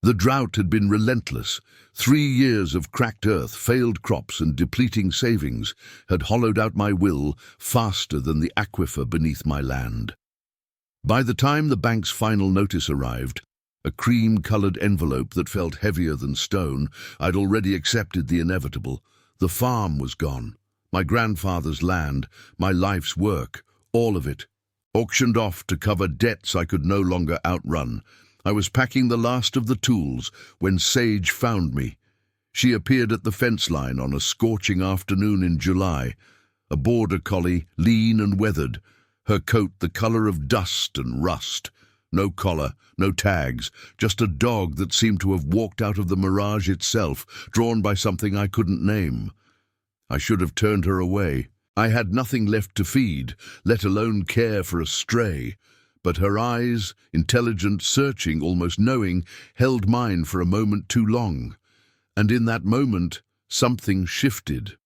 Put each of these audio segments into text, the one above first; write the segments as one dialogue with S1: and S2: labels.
S1: The drought had been relentless. 3 years of cracked earth, failed crops, and depleting savings had hollowed out my will faster than the aquifer beneath my land. By the time the bank's final notice arrived, a cream-colored envelope that felt heavier than stone, I'd already accepted the inevitable. The farm was gone. My grandfather's land, my life's work, all of it, auctioned off to cover debts I could no longer outrun. I was packing the last of the tools when Sage found me. She appeared at the fence line on a scorching afternoon in July, a border collie, lean and weathered, her coat the color of dust and rust. No collar, no tags, just a dog that seemed to have walked out of the mirage itself, drawn by something I couldn't name. I should have turned her away. I had nothing left to feed, let alone care for a stray. But her eyes, intelligent, searching, almost knowing, held mine for a moment too long. And in that moment, something shifted.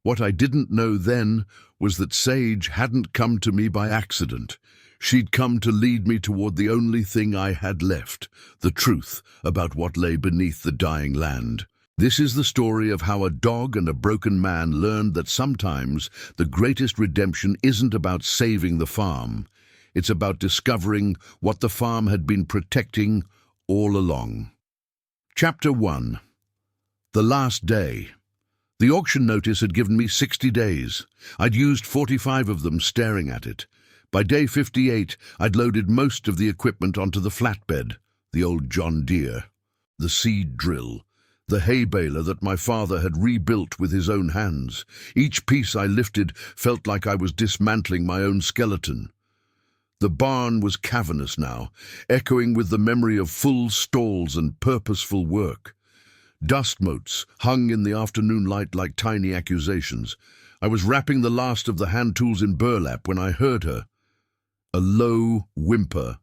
S1: What I didn't know then was that Sage hadn't come to me by accident. She'd come to lead me toward the only thing I had left, the truth about what lay beneath the dying land. This is the story of how a dog and a broken man learned that sometimes the greatest redemption isn't about saving the farm. It's about discovering what the farm had been protecting all along. Chapter 1. The last day. The auction notice had given me 60 days. I'd used 45 of them staring at it. By day 58, I'd loaded most of the equipment onto the flatbed, the old John Deere, the seed drill, the hay baler that my father had rebuilt with his own hands. Each piece I lifted felt like I was dismantling my own skeleton. The barn was cavernous now, echoing with the memory of full stalls and purposeful work. Dust motes hung in the afternoon light like tiny accusations. I was wrapping the last of the hand tools in burlap when I heard her. A low whimper,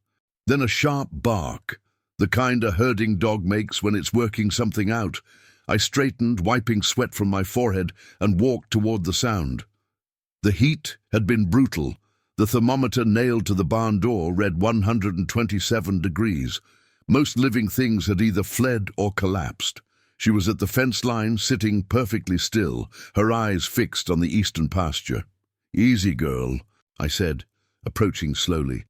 S1: then a sharp bark, the kind a herding dog makes when it's working something out. I straightened, wiping sweat from my forehead, and walked toward the sound. The heat had been brutal. The thermometer nailed to the barn door read 127 degrees. Most living things had either fled or collapsed. She was at the fence line, sitting perfectly still, her eyes fixed on the eastern pasture. "Easy, girl," I said, approaching slowly.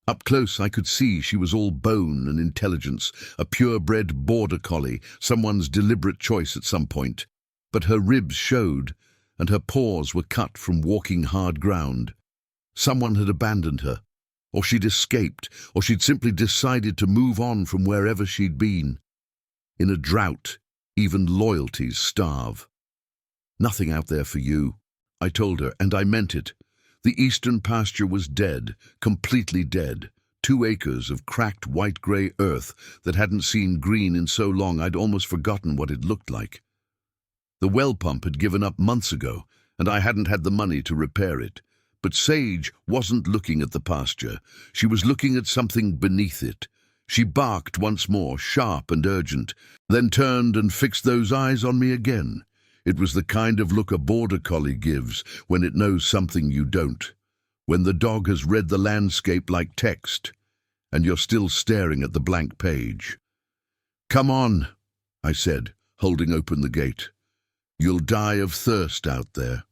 S1: Up close I could see she was all bone and intelligence, a purebred border collie, someone's deliberate choice at some point. But her ribs showed, and her paws were cut from walking hard ground. Someone had abandoned her, or she'd escaped, or she'd simply decided to move on from wherever she'd been. In a drought, even loyalties starve. "Nothing out there for you," I told her, and I meant it. The eastern pasture was dead, completely dead. 2 acres of cracked white-grey earth that hadn't seen green in so long I'd almost forgotten what it looked like. The well pump had given up months ago, and I hadn't had the money to repair it. But Sage wasn't looking at the pasture. She was looking at something beneath it. She barked once more, sharp and urgent, then turned and fixed those eyes on me again. It was the kind of look a border collie gives when it knows something you don't. When the dog has read the landscape like text, and you're still staring at the blank page. "Come on," I said, holding open the gate. "You'll die of thirst out there."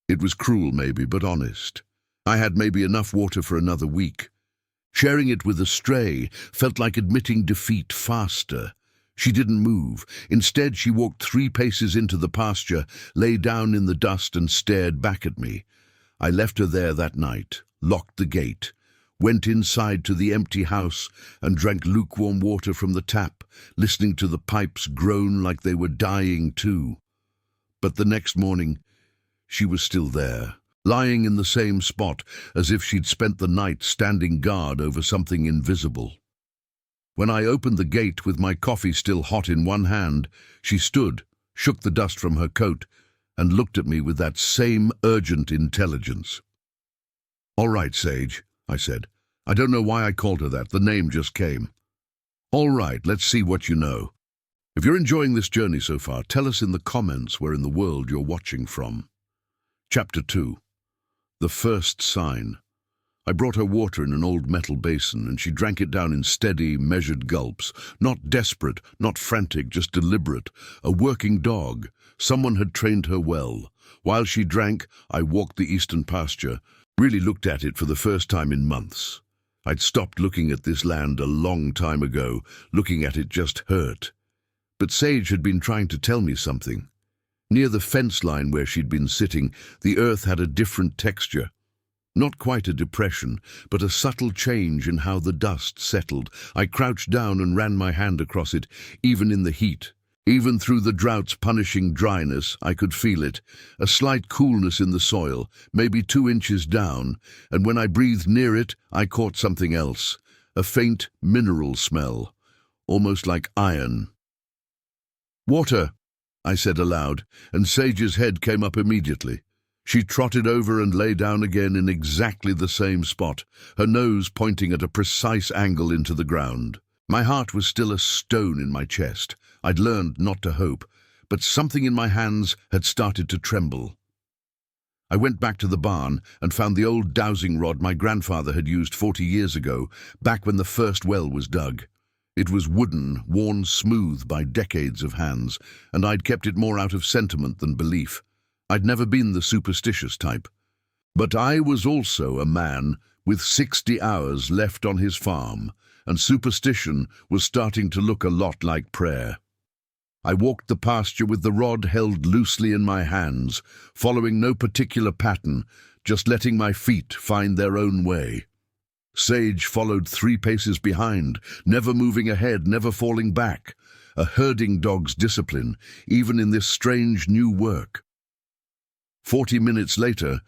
S1: It was cruel maybe, but honest. I had maybe enough water for another week. Sharing it with a stray felt like admitting defeat faster. She didn't move. Instead, she walked 3 paces into the pasture, lay down in the dust and stared back at me. I left her there that night, locked the gate, went inside to the empty house and drank lukewarm water from the tap, listening to the pipes groan like they were dying too. But the next morning, she was still there, lying in the same spot, as if she'd spent the night standing guard over something invisible. When I opened the gate with my coffee still hot in one hand, she stood, shook the dust from her coat, and looked at me with that same urgent intelligence. "All right, Sage," I said. I don't know why I called her that. The name just came. "All right, let's see what you know. If you're enjoying this journey so far, tell us in the comments where in the world you're watching from." Chapter 2. The First Sign. I brought her water in an old metal basin, and she drank it down in steady, measured gulps. Not desperate, not frantic, just deliberate. A working dog. Someone had trained her well. While she drank, I walked the eastern pasture, really looked at it for the first time in months. I'd stopped looking at this land a long time ago. Looking at it just hurt. But Sage had been trying to tell me something. Near the fence line where she'd been sitting, the earth had a different texture. Not quite a depression, but a subtle change in how the dust settled. I crouched down and ran my hand across it, even in the heat. Even through the drought's punishing dryness, I could feel it. A slight coolness in the soil, maybe 2 inches down, and when I breathed near it, I caught something else. A faint mineral smell, almost like iron. "Water," I said aloud, and Sage's head came up immediately. She trotted over and lay down again in exactly the same spot, her nose pointing at a precise angle into the ground. My heart was still a stone in my chest. I'd learned not to hope, but something in my hands had started to tremble. I went back to the barn and found the old dowsing rod my grandfather had used 40 years ago, back when the first well was dug. It was wooden, worn smooth by decades of hands, and I'd kept it more out of sentiment than belief. I'd never been the superstitious type. But I was also a man with 60 hours left on his farm, and superstition was starting to look a lot like prayer. I walked the pasture with the rod held loosely in my hands, following no particular pattern, just letting my feet find their own way. Sage followed 3 paces behind, never moving ahead, never falling back. A herding dog's discipline, even in this strange new work. 40 minutes later,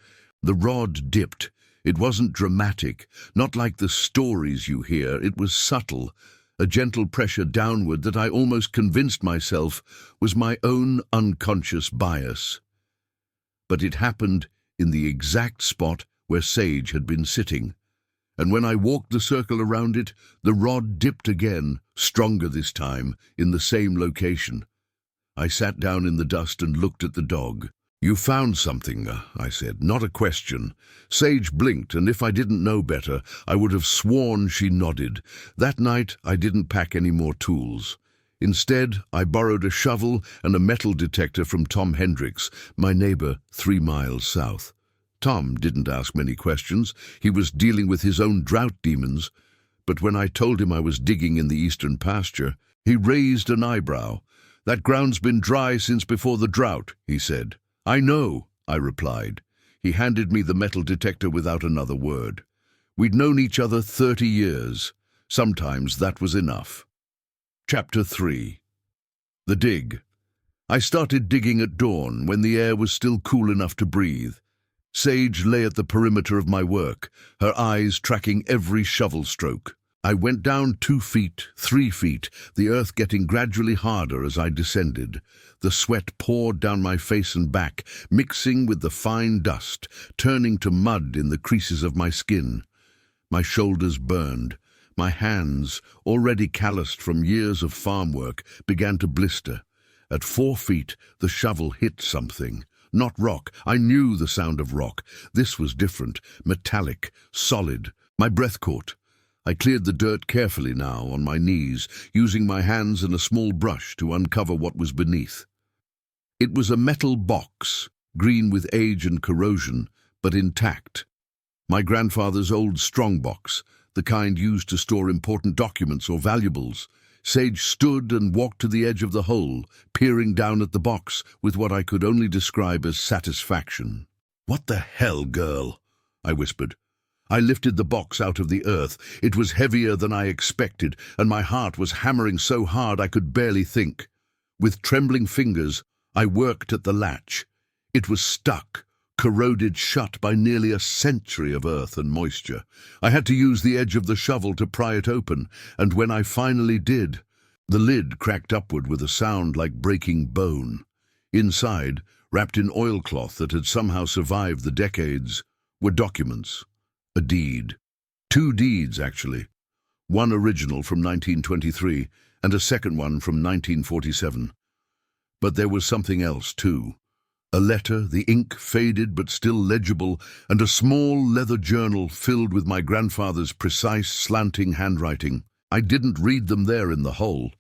S1: the rod dipped. It wasn't dramatic, not like the stories you hear. It was subtle, a gentle pressure downward that I almost convinced myself was my own unconscious bias. But it happened in the exact spot where Sage had been sitting. And when I walked the circle around it, the rod dipped again, stronger this time, in the same location. I sat down in the dust and looked at the dog. "You found something," I said, not a question. Sage blinked, and if I didn't know better, I would have sworn she nodded. That night, I didn't pack any more tools. Instead, I borrowed a shovel and a metal detector from Tom Hendricks, my neighbor 3 miles south. Tom didn't ask many questions. He was dealing with his own drought demons. But when I told him I was digging in the eastern pasture, he raised an eyebrow. "That ground's been dry since before the drought," he said. "I know," I replied. He handed me the metal detector without another word. We'd known each other 30 years. Sometimes that was enough. Chapter 3. The dig. I started digging at dawn, when the air was still cool enough to breathe. Sage lay at the perimeter of my work, her eyes tracking every shovel stroke. I went down 2 feet, 3 feet, the earth getting gradually harder as I descended. The sweat poured down my face and back, mixing with the fine dust, turning to mud in the creases of my skin. My shoulders burned. My hands, already calloused from years of farm work, began to blister. At 4 feet, the shovel hit something. Not rock. I knew the sound of rock. This was different, metallic, solid. My breath caught. I cleared the dirt carefully now, on my knees, using my hands and a small brush to uncover what was beneath. It was a metal box, green with age and corrosion, but intact. My grandfather's old strongbox, the kind used to store important documents or valuables. Sage stood and walked to the edge of the hole, peering down at the box with what I could only describe as satisfaction. "What the hell, girl?" I whispered. I lifted the box out of the earth. It was heavier than I expected, and my heart was hammering so hard I could barely think. With trembling fingers, I worked at the latch. It was stuck, corroded shut by nearly a century of earth and moisture. I had to use the edge of the shovel to pry it open, and when I finally did, the lid cracked upward with a sound like breaking bone. Inside, wrapped in oilcloth that had somehow survived the decades, were documents. A deed. 2 deeds, actually. One original from 1923, and a second one from 1947. But there was something else, too. A letter, the ink faded but still legible, and a small leather journal filled with my grandfather's precise, slanting handwriting. I didn't read them there in the hole.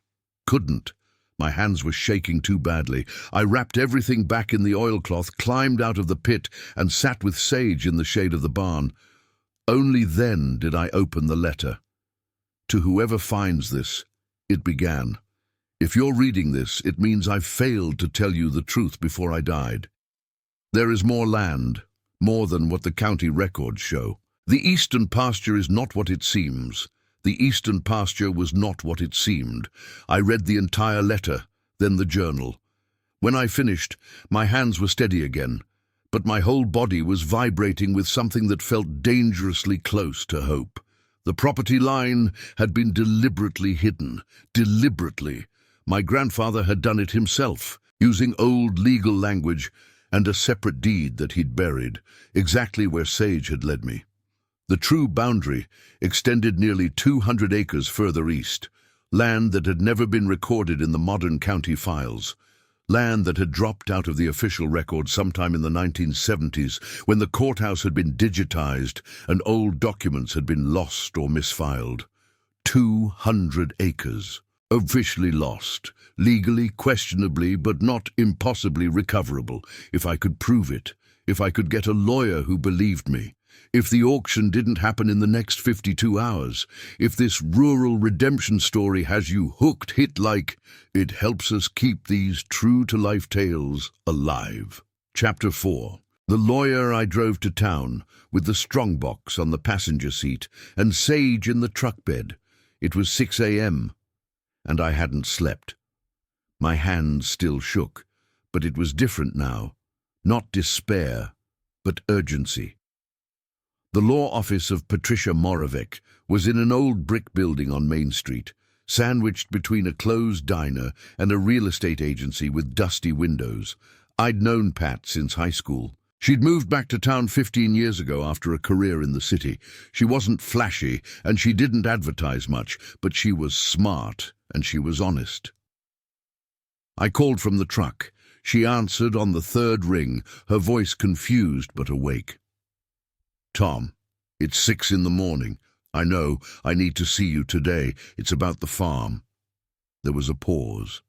S1: Couldn't. My hands were shaking too badly. I wrapped everything back in the oilcloth, climbed out of the pit, and sat with Sage in the shade of the barn. Only then did I open the letter. To whoever finds this, it began. If you're reading this, it means I've failed to tell you the truth before I died. There is more land, more than what the county records show. The eastern pasture is not what it seems. The eastern pasture was not what it seemed. I read the entire letter, then the journal. When I finished, my hands were steady again, but my whole body was vibrating with something that felt dangerously close to hope. The property line had been deliberately hidden. Deliberately. My grandfather had done it himself, using old legal language and a separate deed that he'd buried, exactly where Sage had led me. The true boundary extended nearly 200 acres further east, land that had never been recorded in the modern county files, land that had dropped out of the official record sometime in the 1970s when the courthouse had been digitized and old documents had been lost or misfiled. 200 acres. Officially lost, legally questionably but not impossibly recoverable, if I could prove it, if I could get a lawyer who believed me, if the auction didn't happen in the next 52 hours, if this rural redemption story has you hooked hit like, it helps us keep these true-to-life tales alive. Chapter 4. The lawyer I drove to town, with the strongbox on the passenger seat and Sage in the truck bed. It was 6 a.m. and I hadn't slept. My hands still shook, but it was different now. Not despair, but urgency. The law office of Patricia Moravec was in an old brick building on Main Street, sandwiched between a closed diner and a real estate agency with dusty windows. I'd known Pat since high school. She'd moved back to town 15 years ago after a career in the city. She wasn't flashy, and she didn't advertise much, but she was smart, and she was honest. I called from the truck. She answered on the third ring, her voice confused but awake. "Tom, it's 6 in the morning. I know, I need to see you today. It's about the farm." There was a pause.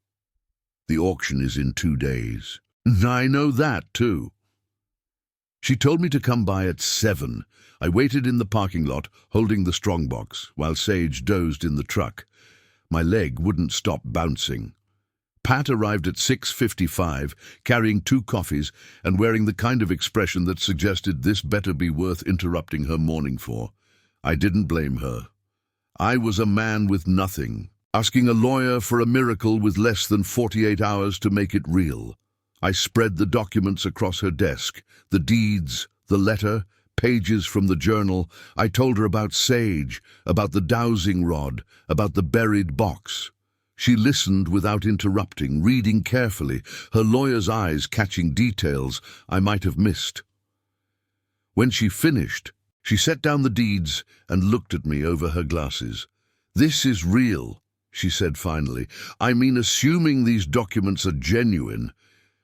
S1: "The auction is in 2 days. "I know that, too." She told me to come by at 7. I waited in the parking lot, holding the strongbox, while Sage dozed in the truck. My leg wouldn't stop bouncing. Pat arrived at 6:55, carrying 2 coffees and wearing the kind of expression that suggested this better be worth interrupting her morning for. I didn't blame her. I was a man with nothing, asking a lawyer for a miracle with less than 48 hours to make it real. I spread the documents across her desk, the deeds, the letter, pages from the journal. I told her about Sage, about the dowsing rod, about the buried box. She listened without interrupting, reading carefully, her lawyer's eyes catching details I might have missed. When she finished, she set down the deeds and looked at me over her glasses. "This is real," she said finally. "I mean, assuming these documents are genuine,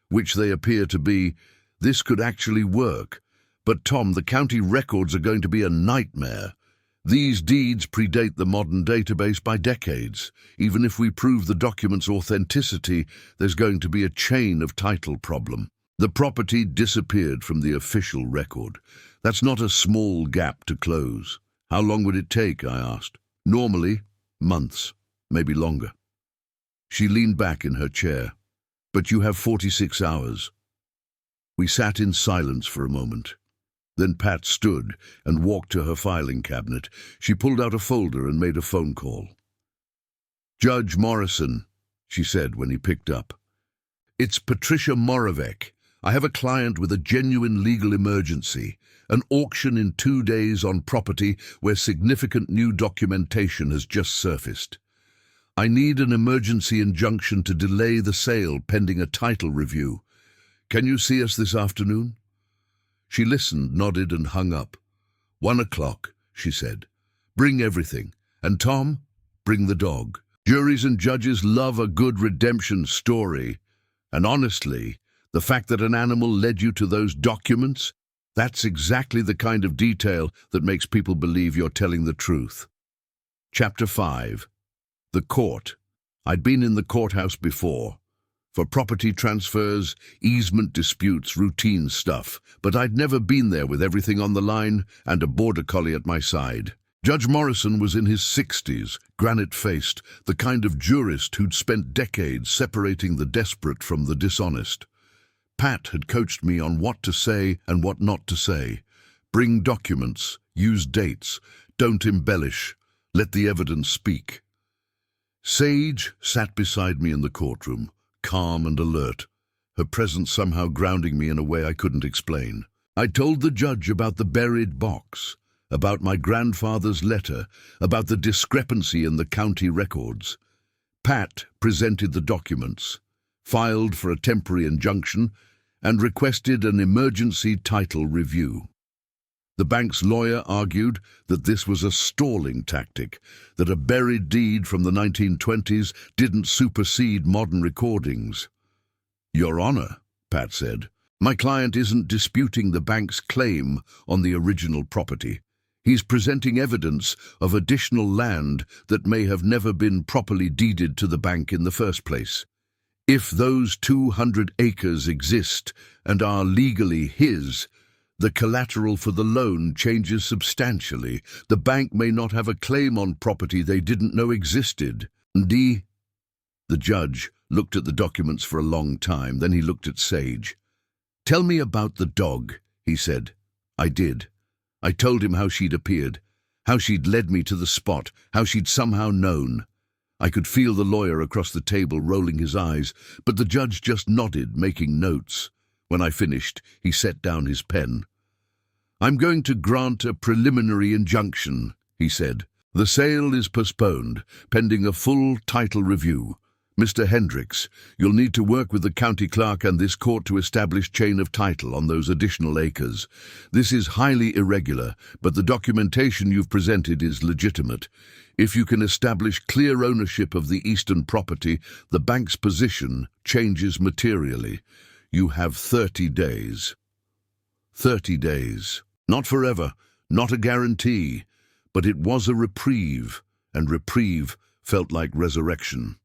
S1: which they appear to be, this could actually work. But Tom, the county records are going to be a nightmare. These deeds predate the modern database by decades. Even if we prove the document's authenticity, there's going to be a chain of title problem. The property disappeared from the official record. That's not a small gap to close." "How long would it take?" I asked. "Normally, months, maybe longer." She leaned back in her chair. "But you have 46 hours. We sat in silence for a moment. Then Pat stood and walked to her filing cabinet. She pulled out a folder and made a phone call. "Judge Morrison," she said when he picked up. "It's Patricia Moravec. I have a client with a genuine legal emergency, an auction in 2 days on property where significant new documentation has just surfaced. I need an emergency injunction to delay the sale pending a title review. Can you see us this afternoon?" She listened, nodded, and hung up. 1 o'clock, she said. "Bring everything. And Tom, bring the dog. Juries and judges love a good redemption story. And honestly, The fact that an animal led you to those documents, that's exactly the kind of detail that makes people believe you're telling the truth. Chapter 5. The Court. I'd been in the courthouse before. For property transfers, easement disputes, routine stuff. But I'd never been there with everything on the line and a border collie at my side. Judge Morrison was in his 60s, granite-faced, the kind of jurist who'd spent decades separating the desperate from the dishonest. Pat had coached me on what to say and what not to say. Bring documents, use dates, don't embellish, let the evidence speak. Sage sat beside me in the courtroom, calm and alert, her presence somehow grounding me in a way I couldn't explain. I told the judge about the buried box, about my grandfather's letter, about the discrepancy in the county records. Pat presented the documents, filed for a temporary injunction, and requested an emergency title review. The bank's lawyer argued that this was a stalling tactic, that a buried deed from the 1920s didn't supersede modern recordings. "Your Honor," Pat said, "my client isn't disputing the bank's claim on the original property. He's presenting evidence of additional land that may have never been properly deeded to the bank in the first place. If those 200 acres exist and are legally his, the collateral for the loan changes substantially. The bank may not have a claim on property they didn't know existed." The judge looked at the documents for a long time, then he looked at Sage. "Tell me about the dog," he said. I did. I told him how she'd appeared, how she'd led me to the spot, how she'd somehow known. I could feel the lawyer across the table rolling his eyes, but the judge just nodded, making notes. When I finished, he set down his pen. "I'm going to grant a preliminary injunction," he said. "The sale is postponed, pending a full title review. Mr. Hendricks, you'll need to work with the county clerk and this court to establish chain of title on those additional acres. This is highly irregular, but the documentation you've presented is legitimate. If you can establish clear ownership of the eastern property, the bank's position changes materially. You have 30 days. 30 days. Not forever, not a guarantee, but it was a reprieve, and reprieve felt like resurrection.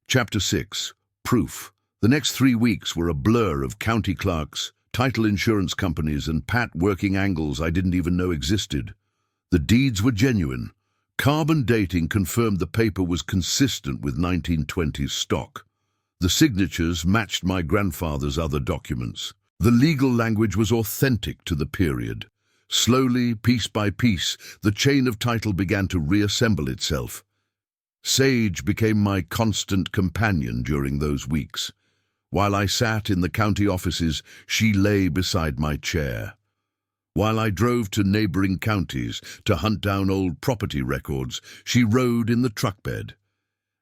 S1: Chapter 6. Proof. The next 3 weeks were a blur of county clerks, title insurance companies, and Pat working angles I didn't even know existed. The deeds were genuine. Carbon dating confirmed the paper was consistent with 1920s stock. The signatures matched my grandfather's other documents. The legal language was authentic to the period. Slowly, piece by piece, the chain of title began to reassemble itself. Sage became my constant companion during those weeks. While I sat in the county offices, she lay beside my chair. While I drove to neighboring counties to hunt down old property records, she rode in the truck bed.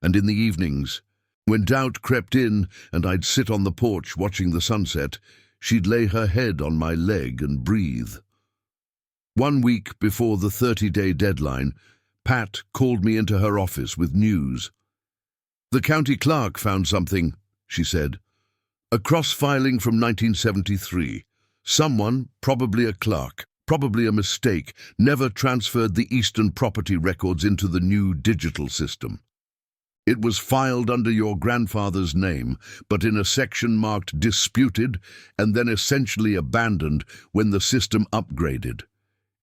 S1: And in the evenings, when doubt crept in and I'd sit on the porch watching the sunset, she'd lay her head on my leg and breathe. 1 week before the 30-day deadline, Pat called me into her office with news. "The county clerk found something," she said. "A cross-filing from 1973. Someone, probably a clerk, probably a mistake, never transferred the eastern property records into the new digital system. It was filed under your grandfather's name, but in a section marked disputed and then essentially abandoned when the system upgraded.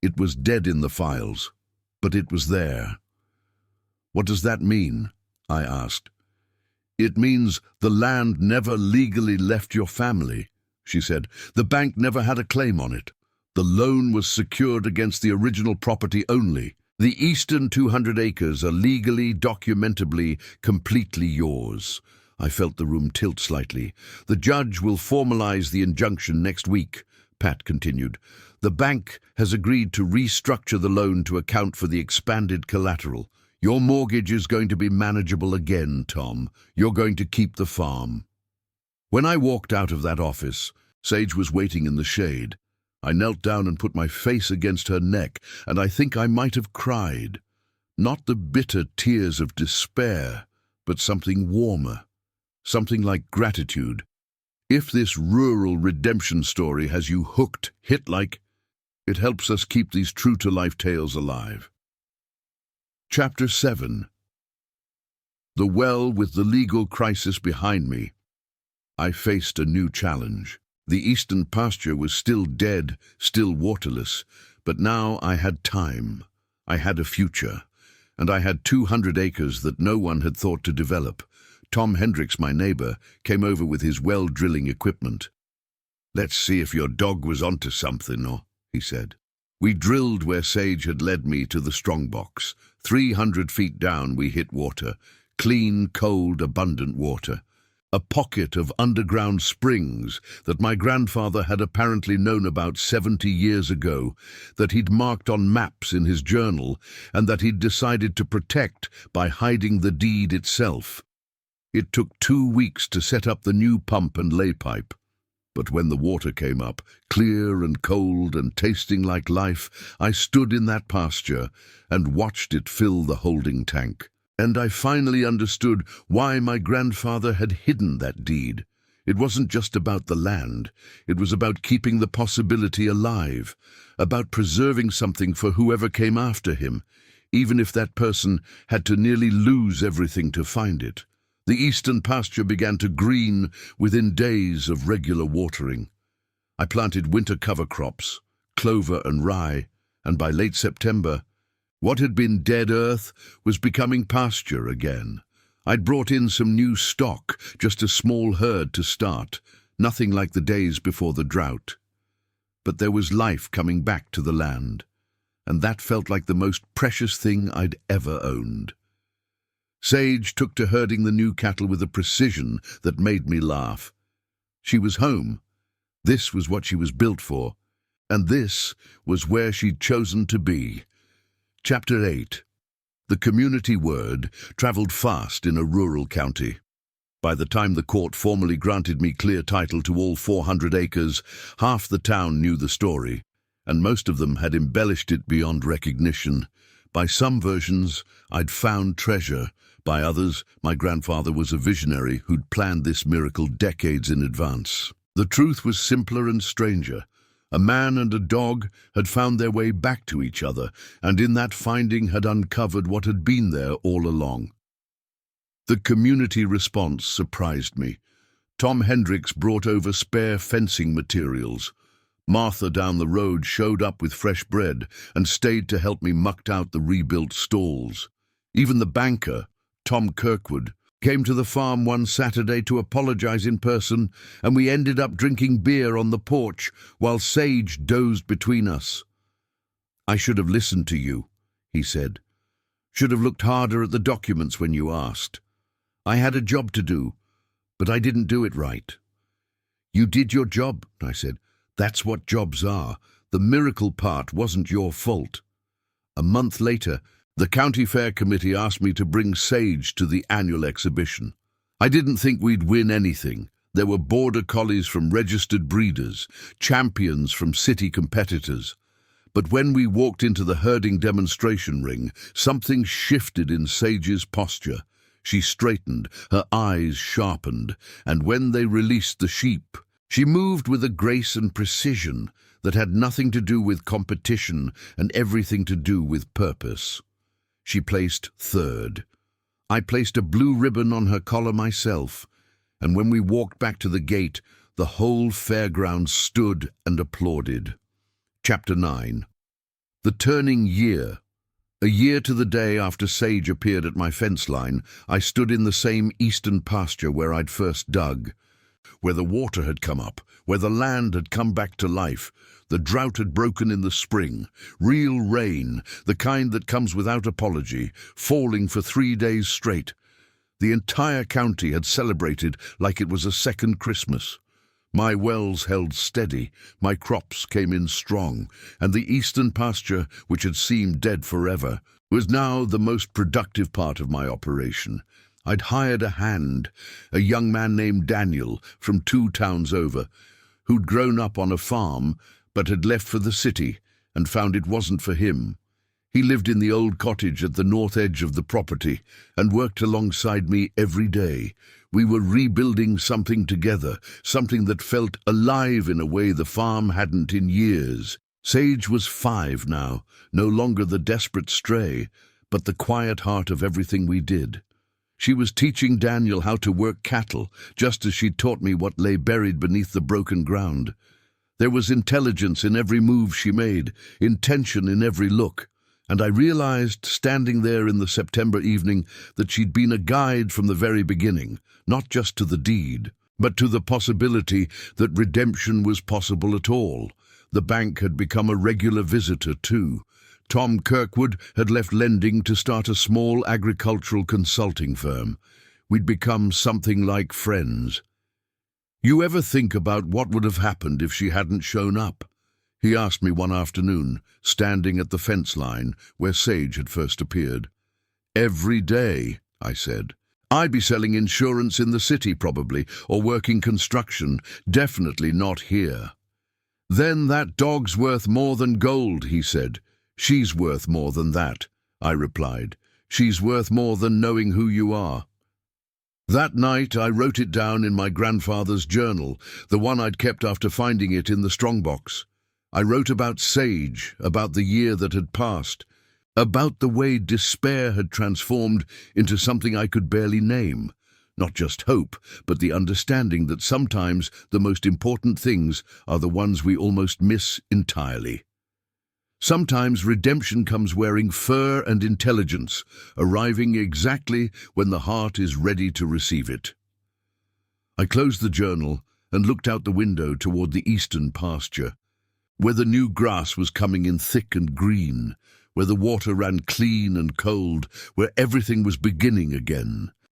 S1: It was dead in the files, but it was there." "What does that mean?" I asked. "It means the land never legally left your family," she said. "The bank never had a claim on it. The loan was secured against the original property only. The eastern 200 acres are legally, documentably, completely yours." I felt the room tilt slightly. "The judge will formalize the injunction next week," Pat continued. "The bank has agreed to restructure the loan to account for the expanded collateral. Your mortgage is going to be manageable again, Tom. You're going to keep the farm." When I walked out of that office, Sage was waiting in the shade. I knelt down and put my face against her neck, and I think I might have cried. Not the bitter tears of despair, but something warmer, something like gratitude. If this rural redemption story has you hooked, hit like, it helps us keep these true-to-life tales alive. Chapter 7. The well with the legal crisis behind me, I faced a new challenge. The eastern pasture was still dead, still waterless, but now I had time. I had a future, and I had 200 acres that no one had thought to develop. Tom Hendricks, my neighbor, came over with his well drilling equipment. "Let's see if your dog was onto something, or," he said. We drilled where Sage had led me to the strongbox. 300 feet down we hit water. Clean, cold, abundant water. A pocket of underground springs that my grandfather had apparently known about 70 years ago, that he'd marked on maps in his journal, and that he'd decided to protect by hiding the deed itself. It took 2 weeks to set up the new pump and lay pipe. But when the water came up, clear and cold and tasting like life, I stood in that pasture and watched it fill the holding tank. And I finally understood why my grandfather had hidden that deed. It wasn't just about the land. It was about keeping the possibility alive, about preserving something for whoever came after him, even if that person had to nearly lose everything to find it. The eastern pasture began to green within days of regular watering. I planted winter cover crops, clover and rye, and by late September, what had been dead earth was becoming pasture again. I'd brought in some new stock, just a small herd to start, nothing like the days before the drought. But there was life coming back to the land, and that felt like the most precious thing I'd ever owned. Sage took to herding the new cattle with a precision that made me laugh. She was home. This was what she was built for, and this was where she'd chosen to be. Chapter 8. The community word travelled fast in a rural county. By the time the court formally granted me clear title to all 400 acres, half the town knew the story, and most of them had embellished it beyond recognition. By some versions, I'd found treasure. By others, my grandfather was a visionary who'd planned this miracle decades in advance. The truth was simpler and stranger. A man and a dog had found their way back to each other, and in that finding had uncovered what had been there all along. The community response surprised me. Tom Hendricks brought over spare fencing materials. Martha down the road showed up with fresh bread and stayed to help me muck out the rebuilt stalls. Even the banker, Tom Kirkwood, came to the farm one Saturday to apologize in person, and we ended up drinking beer on the porch while Sage dozed between us. "I should have listened to you," he said. "Should have looked harder at the documents when you asked. I had a job to do, but I didn't do it right." "You did your job," I said. "That's what jobs are. The miracle part wasn't your fault." A month later, the County Fair Committee asked me to bring Sage to the annual exhibition. I didn't think we'd win anything. There were border collies from registered breeders, champions from city competitors. But when we walked into the herding demonstration ring, something shifted in Sage's posture. She straightened, her eyes sharpened, and when they released the sheep, she moved with a grace and precision that had nothing to do with competition and everything to do with purpose. She placed third. I placed a blue ribbon on her collar myself, and when we walked back to the gate, the whole fairground stood and applauded. Chapter 9. The turning year. A year to the day after Sage appeared at my fence line, I stood in the same eastern pasture where I'd first dug, where the water had come up, where the land had come back to life. The drought had broken in the spring, real rain, the kind that comes without apology, falling for 3 days straight. The entire county had celebrated like it was a second Christmas. My wells held steady, my crops came in strong, and the eastern pasture, which had seemed dead forever, was now the most productive part of my operation. I'd hired a hand, a young man named Daniel from 2 towns over, who'd grown up on a farm but had left for the city and found it wasn't for him. He lived in the old cottage at the north edge of the property and worked alongside me every day. We were rebuilding something together, something that felt alive in a way the farm hadn't in years. Sage was 5 now, no longer the desperate stray, but the quiet heart of everything we did. She was teaching Daniel how to work cattle, just as she'd taught me what lay buried beneath the broken ground. There was intelligence in every move she made, intention in every look, and I realized, standing there in the September evening, that she'd been a guide from the very beginning, not just to the deed, but to the possibility that redemption was possible at all. The bank had become a regular visitor too. Tom Kirkwood had left lending to start a small agricultural consulting firm. We'd become something like friends. "You ever think about what would have happened if she hadn't shown up?" he asked me one afternoon, standing at the fence line where Sage had first appeared. "Every day," I said. "I'd be selling insurance in the city probably, or working construction, definitely not here." "Then that dog's worth more than gold," he said. "She's worth more than that," I replied. "She's worth more than knowing who you are." That night I wrote it down in my grandfather's journal, the one I'd kept after finding it in the strongbox. I wrote about Sage, about the year that had passed, about the way despair had transformed into something I could barely name. Not just hope, but the understanding that sometimes the most important things are the ones we almost miss entirely. Sometimes redemption comes wearing fur and intelligence, arriving exactly when the heart is ready to receive it. I closed the journal and looked out the window toward the eastern pasture, where the new grass was coming in thick and green, where the water ran clean and cold, where everything was beginning again.